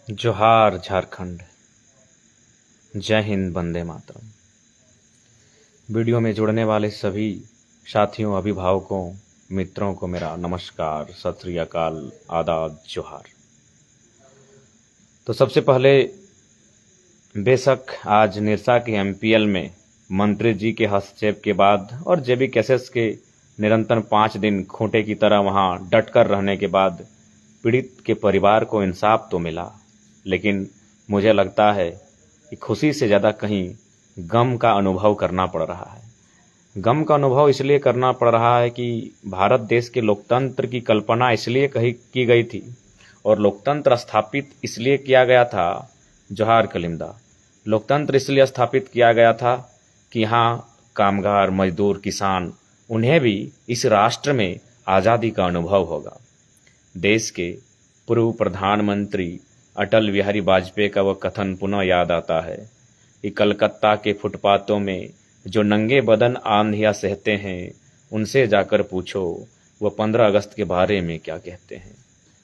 जोहार झारखंड। जय हिंद, वंदे मातरम। वीडियो में जुड़ने वाले सभी साथियों, अभिभावकों, मित्रों को मेरा नमस्कार, सत श्री अकाल, आदाब, जोहार। तो सबसे पहले बेशक आज निरसा के एमपीएल में मंत्री जी के हस्तक्षेप के बाद और जेबी केसेस के निरंतर 5 दिन खूंटे की तरह वहां डटकर रहने के बाद पीड़ित के परिवार को इंसाफ तो मिला, लेकिन मुझे लगता है कि खुशी से ज़्यादा कहीं गम का अनुभव करना पड़ रहा है। गम का अनुभव इसलिए करना पड़ रहा है कि भारत देश के लोकतंत्र की कल्पना इसलिए की गई थी और लोकतंत्र स्थापित इसलिए किया गया था। जोहार कलिंदा। लोकतंत्र इसलिए स्थापित किया गया था कि यहाँ कामगार, मजदूर, किसान, उन्हें भी इस राष्ट्र में आज़ादी का अनुभव होगा। देश के पूर्व प्रधानमंत्री अटल बिहारी वाजपेयी का वह कथन पुनः याद आता है कि कलकत्ता के फुटपाथों में जो नंगे बदन आंधियाँ सहते हैं, उनसे जाकर पूछो वह 15 अगस्त के बारे में क्या कहते हैं।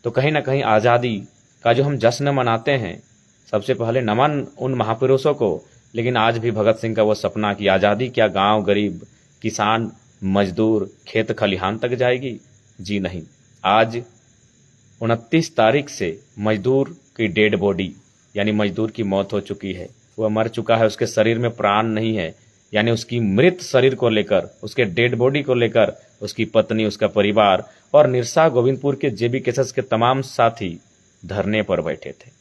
तो कहीं ना कहीं आज़ादी का जो हम जश्न मनाते हैं, सबसे पहले नमन उन महापुरुषों को, लेकिन आज भी भगत सिंह का वो सपना कि आज़ादी क्या गांव, गरीब, किसान, मजदूर, खेत खलिहान तक जाएगी? जी नहीं। आज 29 तारीख से मजदूर की डेड बॉडी यानी मजदूर की मौत हो चुकी है। वह मर चुका है, उसके शरीर में प्राण नहीं है, यानी उसकी मृत शरीर को लेकर, उसके डेड बॉडी को लेकर उसकी पत्नी, उसका परिवार और निरसा गोविंदपुर के जेबी केसेस के तमाम साथी धरने पर बैठे थे।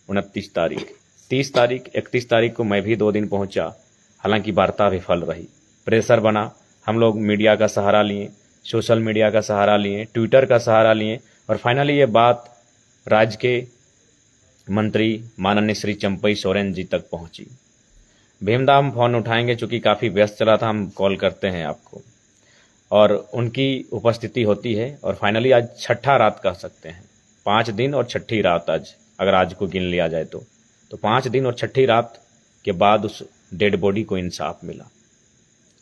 29 तारीख, 30 तारीख, 31 तारीख को मैं भी 2 दिन पहुंचा, हालांकि वार्ता विफल रही। प्रेशर बना, हम लोग मीडिया का सहारा लिए, सोशल मीडिया का सहारा लिए, ट्विटर का सहारा लिए और फाइनली ये बात राज्य के मंत्री माननीय श्री चंपई सोरेन जी तक पहुंची। भीमदा हम फोन उठाएंगे, चूंकि काफ़ी व्यस्त चला था, हम कॉल करते हैं आपको और उनकी उपस्थिति होती है और फाइनली आज छठा रात कह सकते हैं। 5 दिन और छठी रात आज, अगर आज को गिन लिया जाए तो 5 दिन और छठी रात के बाद उस डेड बॉडी को इंसाफ मिला।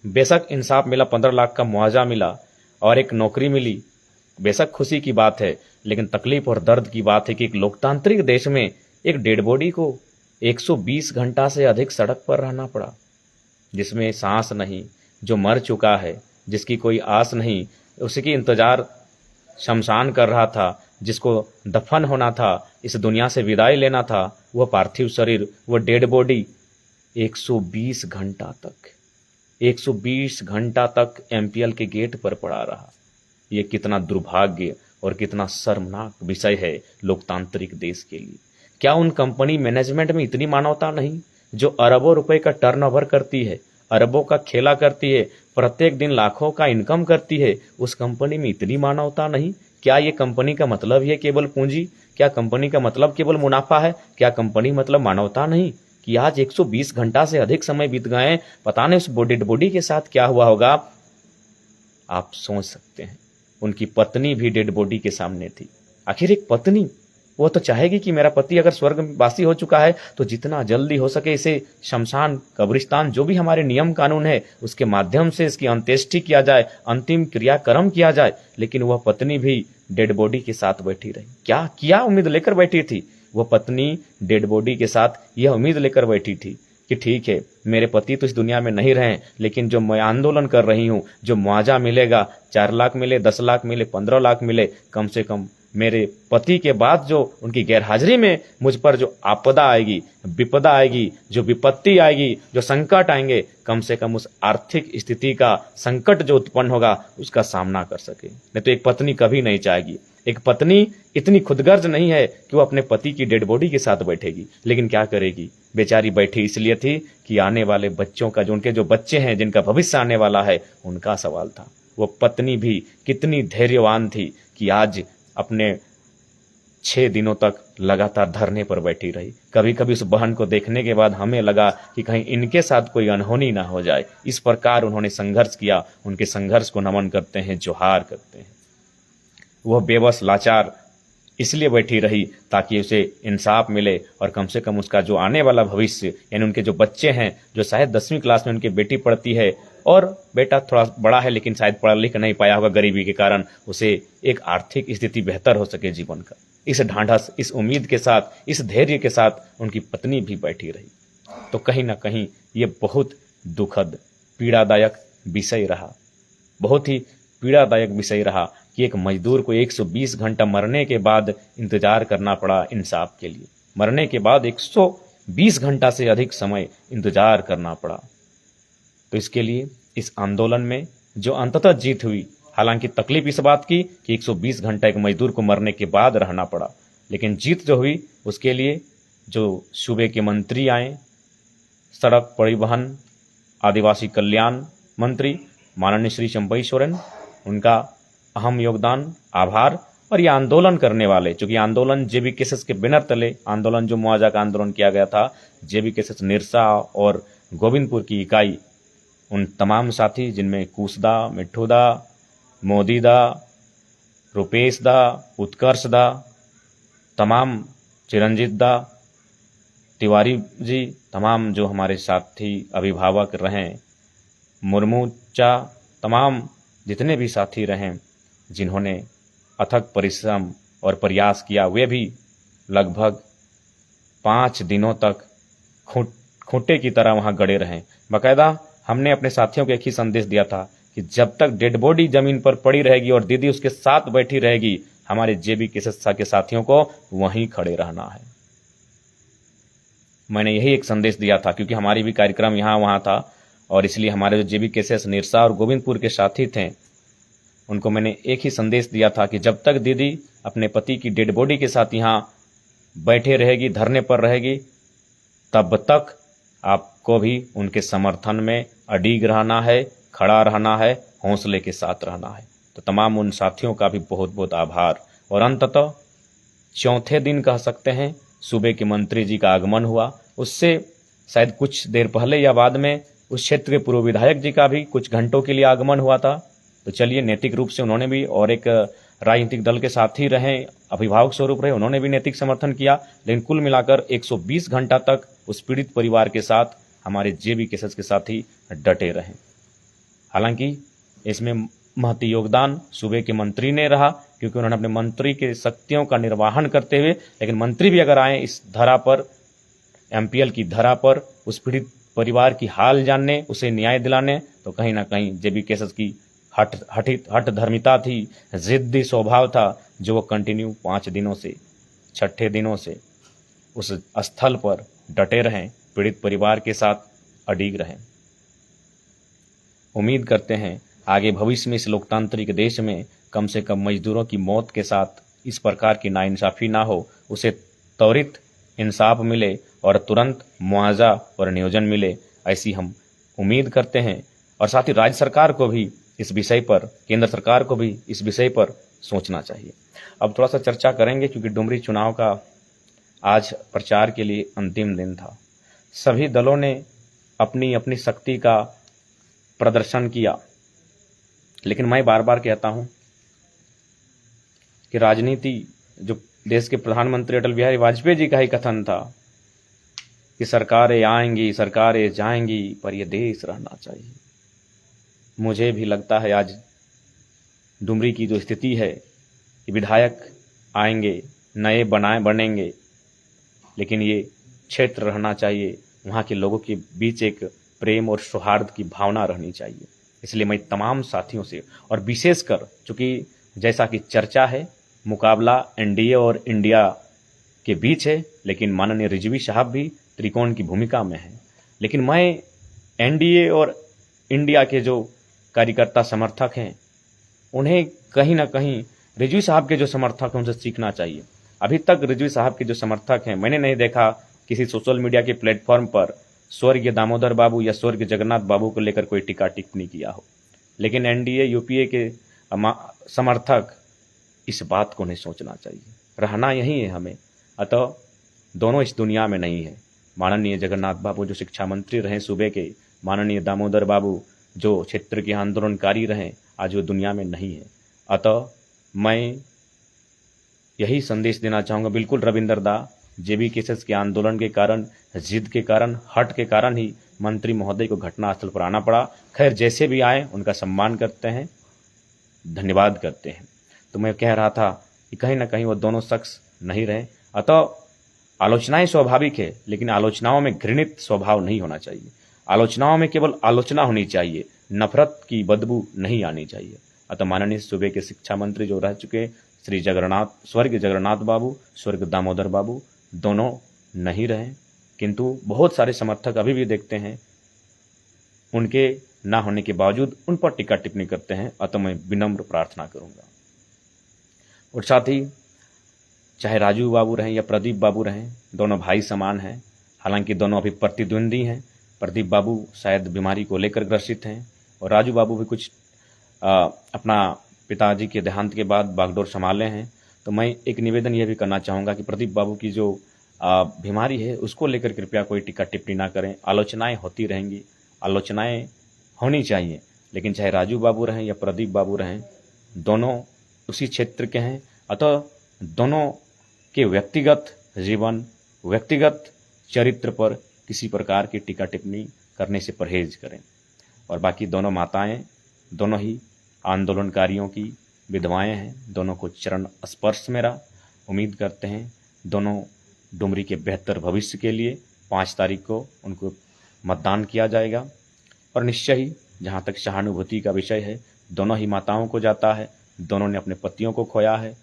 बेशक इंसाफ मिला, 15 लाख का मुआवजा मिला और एक नौकरी मिली। बेशक खुशी की बात है, लेकिन तकलीफ और दर्द की बात है कि एक लोकतांत्रिक देश में एक डेड बॉडी को 120 घंटा से अधिक सड़क पर रहना पड़ा, जिसमें सांस नहीं, जो मर चुका है, जिसकी कोई आस नहीं, उसकी इंतजार शमशान कर रहा था, जिसको दफन होना था, इस दुनिया से विदाई लेना था, वह पार्थिव शरीर, वह डेड बॉडी 120 घंटा तक एमपीएल के गेट पर पड़ा रहा। ये कितना दुर्भाग्य और कितना शर्मनाक विषय है लोकतांत्रिक देश के लिए। क्या उन कंपनी मैनेजमेंट में इतनी मानवता नहीं जो अरबों रुपए का टर्नओवर करती है, अरबों का खेला करती है, प्रत्येक दिन लाखों का इनकम करती है? उस कंपनी में इतनी मानवता नहीं? क्या ये कंपनी का मतलब है केवल पूंजी? क्या कंपनी का मतलब केवल मुनाफा है? क्या कंपनी मतलब मानवता नहीं? कि आज 120 घंटा से अधिक समय बीत गए, पता नहीं उस डेड बॉडी के साथ क्या हुआ होगा। आप सोच सकते हैं। उनकी पत्नी भी डेड बॉडी के सामने थी। आखिर एक पत्नी वो तो चाहेगी कि मेरा पति अगर स्वर्गवासी हो चुका है तो जितना जल्दी हो सके इसे शमशान, कब्रिस्तान, जो भी हमारे नियम कानून है उसके माध्यम से इसकी अंत्येष्टि किया जाए, अंतिम क्रियाक्रम किया जाए। लेकिन वह पत्नी भी डेड बॉडी के साथ बैठी रही। क्या उम्मीद लेकर बैठी थी वह पत्नी? डेड बॉडी के साथ यह उम्मीद लेकर बैठी थी कि ठीक है, मेरे पति तो इस दुनिया में नहीं रहे, लेकिन जो मैं आंदोलन कर रही हूँ, जो मुआवजा मिलेगा, 4 लाख मिले, 10 लाख मिले, 15 लाख मिले, कम से कम मेरे पति के बाद जो उनकी गैरहाजिरी में मुझ पर जो आपदा आएगी, विपदा आएगी, जो विपत्ति आएगी, जो संकट आएंगे, कम से कम उस आर्थिक स्थिति का संकट जो उत्पन्न होगा उसका सामना कर सके। नहीं तो एक पत्नी कभी नहीं चाहेगी। एक पत्नी इतनी खुदगर्ज नहीं है कि वो अपने पति की डेड बॉडी के साथ बैठेगी, लेकिन क्या करेगी? बेचारी बैठी इसलिए थी कि आने वाले बच्चों का, जो उनके जो बच्चे हैं, जिनका भविष्य आने वाला है, उनका सवाल था। वो पत्नी भी कितनी धैर्यवान थी कि आज अपने 6 दिनों तक लगातार धरने पर बैठी रही। कभी कभी उस बहन को देखने के बाद हमें लगा कि कहीं इनके साथ कोई अनहोनी ना हो जाए। इस प्रकार उन्होंने संघर्ष किया। उनके संघर्ष को नमन करते हैं, जोहार करते हैं। वह बेबस, लाचार इसलिए बैठी रही ताकि उसे इंसाफ मिले और कम से कम उसका जो आने वाला भविष्य, यानी उनके जो बच्चे हैं, जो शायद 10वीं क्लास में उनकी बेटी पढ़ती है और बेटा थोड़ा बड़ा है लेकिन शायद पढ़ लिख नहीं पाया होगा गरीबी के कारण, उसे एक आर्थिक स्थिति बेहतर हो सके जीवन का। इस ढांढस, इस उम्मीद के साथ, इस धैर्य के साथ उनकी पत्नी भी बैठी रही। तो कहीं ना कहीं ये बहुत दुखद, पीड़ादायक विषय रहा, बहुत ही पीड़ादायक विषय रहा कि एक मजदूर को 120 घंटा मरने के बाद इंतजार करना पड़ा इंसाफ के लिए। मरने के बाद 120 घंटा से अधिक समय इंतजार करना पड़ा। तो इसके लिए इस आंदोलन में जो अंततः जीत हुई, हालांकि तकलीफ इस बात की कि 120 घंटा एक मजदूर को मरने के बाद रहना पड़ा, लेकिन जीत जो हुई उसके लिए जो सूबे के मंत्री आए, सड़क परिवहन आदिवासी कल्याण मंत्री माननीय श्री चंपई सोरेन, उनका अहम योगदान, आभार। और ये आंदोलन करने वाले, चूंकि आंदोलन जेबी केसेस के बैनर तले आंदोलन, जो मुआवजा का आंदोलन किया गया था, जेबी केसेस निरसा और गोविंदपुर की इकाई, उन तमाम साथी जिनमें कुसदा, मिठ्ठूदा, मोदीदा, रुपेश दा, उत्कर्ष दा, तमाम चिरंजीत दा, तिवारी जी, तमाम जो हमारे साथी अभिभावक रहें, मुर्मूचा, तमाम जितने भी साथी रहें जिन्होंने अथक परिश्रम और प्रयास किया, वे भी लगभग 5 दिनों तक खूंटे की तरह वहां गड़े रहें। बाकायदा हमने अपने साथियों को एक ही संदेश दिया था कि जब तक डेड बॉडी जमीन पर पड़ी रहेगी और दीदी उसके साथ बैठी रहेगी, हमारे जेबी केसेस के साथियों को वहीं खड़े रहना है। मैंने यही एक संदेश दिया था, क्योंकि हमारी भी कार्यक्रम यहाँ वहाँ था, और इसलिए हमारे जो जेबी केसेस निरसा और गोविंदपुर के साथी थे, उनको मैंने एक ही संदेश दिया था कि जब तक दीदी अपने पति की डेड बॉडी के साथ यहाँ बैठे रहेगी, धरने पर रहेगी, तब तक आपको भी उनके समर्थन में अडिग रहना है, खड़ा रहना है, हौसले के साथ रहना है। तो तमाम उन साथियों का भी बहुत बहुत आभार। और अंततः चौथे दिन कह सकते हैं सूबे के मंत्री जी का आगमन हुआ। उससे शायद कुछ देर पहले या बाद में उस क्षेत्र के पूर्व विधायक जी का भी कुछ घंटों के लिए आगमन हुआ था। तो चलिए, नैतिक रूप से उन्होंने भी, और एक राजनीतिक दल के साथ ही रहे, अभिभावक स्वरूप रहे, उन्होंने भी नैतिक समर्थन किया। लेकिन कुल मिलाकर 120 घंटा तक उस पीड़ित परिवार के साथ हमारे जेबी केसेस के साथ ही डटे रहे। हालांकि इसमें महती योगदान सूबे के मंत्री ने रहा, क्योंकि उन्होंने अपने मंत्री के शक्तियों का निर्वहन करते हुए, लेकिन मंत्री भी अगर आए इस धरा पर, एमपीएल की धरा पर, उस पीड़ित परिवार की हाल जानने, उसे न्याय दिलाने, तो कहीं ना कहीं जेबी केसेस की हठ धर्मिता थी, जिद्दी स्वभाव था, जो वो कंटिन्यू 5 दिनों से, 6ठे दिनों से उस स्थल पर डटे रहें, पीड़ित परिवार के साथ अडिग रहें। उम्मीद करते हैं आगे भविष्य में इस लोकतांत्रिक देश में कम से कम मजदूरों की मौत के साथ इस प्रकार की नाइंसाफी ना हो, उसे त्वरित इंसाफ मिले और तुरंत मुआवजा और नियोजन मिले, ऐसी हम उम्मीद करते हैं। और साथ ही राज्य सरकार को भी इस विषय पर, केंद्र सरकार को भी इस विषय पर सोचना चाहिए। अब थोड़ा सा चर्चा करेंगे, क्योंकि डुमरी चुनाव का आज प्रचार के लिए अंतिम दिन था। सभी दलों ने अपनी अपनी शक्ति का प्रदर्शन किया, लेकिन मैं बार बार कहता हूं कि राजनीति, जो देश के प्रधानमंत्री अटल बिहारी वाजपेयी जी का ही कथन था कि सरकारें आएंगी, सरकारें जाएंगी, पर यह देश रहना चाहिए। मुझे भी लगता है आज डुमरी की जो स्थिति है कि विधायक आएंगे, नए बनेंगे, लेकिन ये क्षेत्र रहना चाहिए, वहाँ के लोगों के बीच एक प्रेम और सौहार्द की भावना रहनी चाहिए। इसलिए मैं तमाम साथियों से, और विशेषकर चूंकि जैसा कि चर्चा है, मुकाबला एनडीए और इंडिया के बीच है, लेकिन माननीय रिजवी साहब भी त्रिकोण की भूमिका में है। लेकिन मैं एनडीए और इंडिया के जो कार्यकर्ता समर्थक हैं, उन्हें कहीं ना कहीं रिजवी साहब के जो समर्थक हैं उनसे सीखना चाहिए। अभी तक रिजवी साहब के जो समर्थक हैं, मैंने नहीं देखा किसी सोशल मीडिया के प्लेटफॉर्म पर स्वर्गीय दामोदर बाबू या स्वर्गीय जगन्नाथ बाबू को लेकर कोई टिक्का टिप्पणी किया हो। लेकिन एनडीए यूपीए के समर्थक इस बात को नहीं सोचना चाहिए, रहना यही है हमें। अतः दोनों इस दुनिया में नहीं है। माननीय जगन्नाथ बाबू जो शिक्षा मंत्री रहे सूबे के, माननीय दामोदर बाबू जो क्षेत्र के आंदोलनकारी रहे, आज वो दुनिया में नहीं है। अतः मैं यही संदेश देना चाहूँगा, बिल्कुल रविंदर दा, जेबी केसेस के आंदोलन के कारण, जिद के कारण, हट के कारण ही मंत्री महोदय को घटनास्थल पर आना पड़ा। खैर, जैसे भी आए उनका सम्मान करते हैं, धन्यवाद करते हैं। तो मैं कह रहा था कि कहीं ना कहीं वो दोनों शख्स नहीं रहे। अतः आलोचनाएं स्वाभाविक है, लेकिन आलोचनाओं में घृणित स्वभाव नहीं होना चाहिए। आलोचनाओं में केवल आलोचना होनी चाहिए, नफरत की बदबू नहीं आनी चाहिए। अतः माननीय सूबे के शिक्षा मंत्री जो रह चुके श्री जगन्नाथ, स्वर्गीय जगन्नाथ बाबू, स्वर्गीय दामोदर बाबू, दोनों नहीं रहे, किंतु बहुत सारे समर्थक अभी भी देखते हैं उनके ना होने के बावजूद उन पर टीका टिप्पणी करते हैं। अतः मैं विनम्र प्रार्थना करूंगा। और साथ ही चाहे राजू बाबू रहें या प्रदीप बाबू रहें, दोनों भाई समान हैं। हालांकि दोनों अभी प्रतिद्वंदी हैं। प्रदीप बाबू शायद बीमारी को लेकर ग्रसित हैं और राजू बाबू भी कुछ अपना पिताजी के देहांत के बाद बागडोर संभाले हैं। तो मैं एक निवेदन यह भी करना चाहूँगा कि प्रदीप बाबू की जो बीमारी है उसको लेकर कृपया कोई टीका टिप्पणी ना करें। आलोचनाएं होती रहेंगी, आलोचनाएं होनी चाहिए, लेकिन चाहे राजू बाबू रहें या प्रदीप बाबू रहें, दोनों उसी क्षेत्र के हैं। अतः दोनों के व्यक्तिगत जीवन, व्यक्तिगत चरित्र पर किसी प्रकार की टीका टिप्पणी करने से परहेज करें। और बाकी दोनों माताएं, दोनों ही आंदोलनकारियों की विधवाएं हैं। दोनों को चरण स्पर्श मेरा। उम्मीद करते हैं दोनों डुमरी के बेहतर भविष्य के लिए 5 तारीख को उनको मतदान किया जाएगा। और निश्चय ही जहाँ तक सहानुभूति का विषय है, दोनों ही माताओं को जाता है, दोनों ने अपने पतियों को खोया है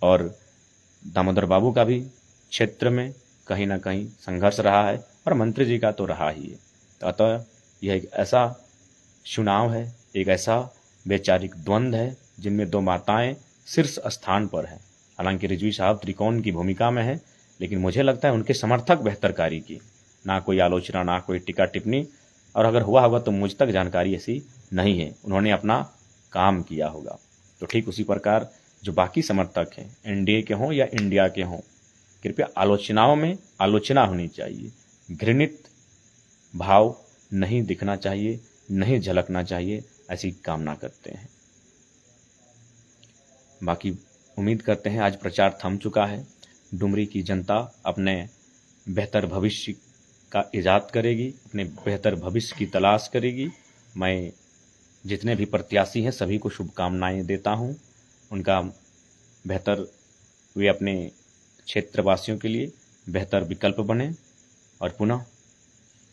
और दामोदर बाबू का भी क्षेत्र में कहीं ना कहीं संघर्ष रहा है और मंत्री जी का तो रहा ही है। तो अतः यह एक ऐसा चुनाव है, एक ऐसा वैचारिक द्वंद्व है जिनमें 2 माताएं शीर्ष स्थान पर हैं। हालांकि रिजवी साहब त्रिकोण की भूमिका में है, लेकिन मुझे लगता है उनके समर्थक बेहतर कार्य की, ना कोई आलोचना, ना कोई टीका टिप्पणी, और अगर हुआ होगा तो मुझ तक जानकारी ऐसी नहीं है। उन्होंने अपना काम किया होगा। तो ठीक उसी प्रकार जो बाकी समर्थक हैं, एनडीए के हों या इंडिया के हों, कृपया आलोचनाओं में आलोचना होनी चाहिए, घृणित भाव नहीं दिखना चाहिए, नहीं झलकना चाहिए, ऐसी कामना करते हैं। बाकी उम्मीद करते हैं आज प्रचार थम चुका है। डुमरी की जनता अपने बेहतर भविष्य का इजाद करेगी, अपने बेहतर भविष्य की तलाश करेगी। मैं जितने भी प्रत्याशी हैं सभी को शुभकामनाएं देता हूं। उनका बेहतर, वे अपने क्षेत्रवासियों के लिए बेहतर विकल्प बने। और पुनः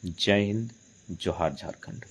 जय हिंद, जोहार झारखंड।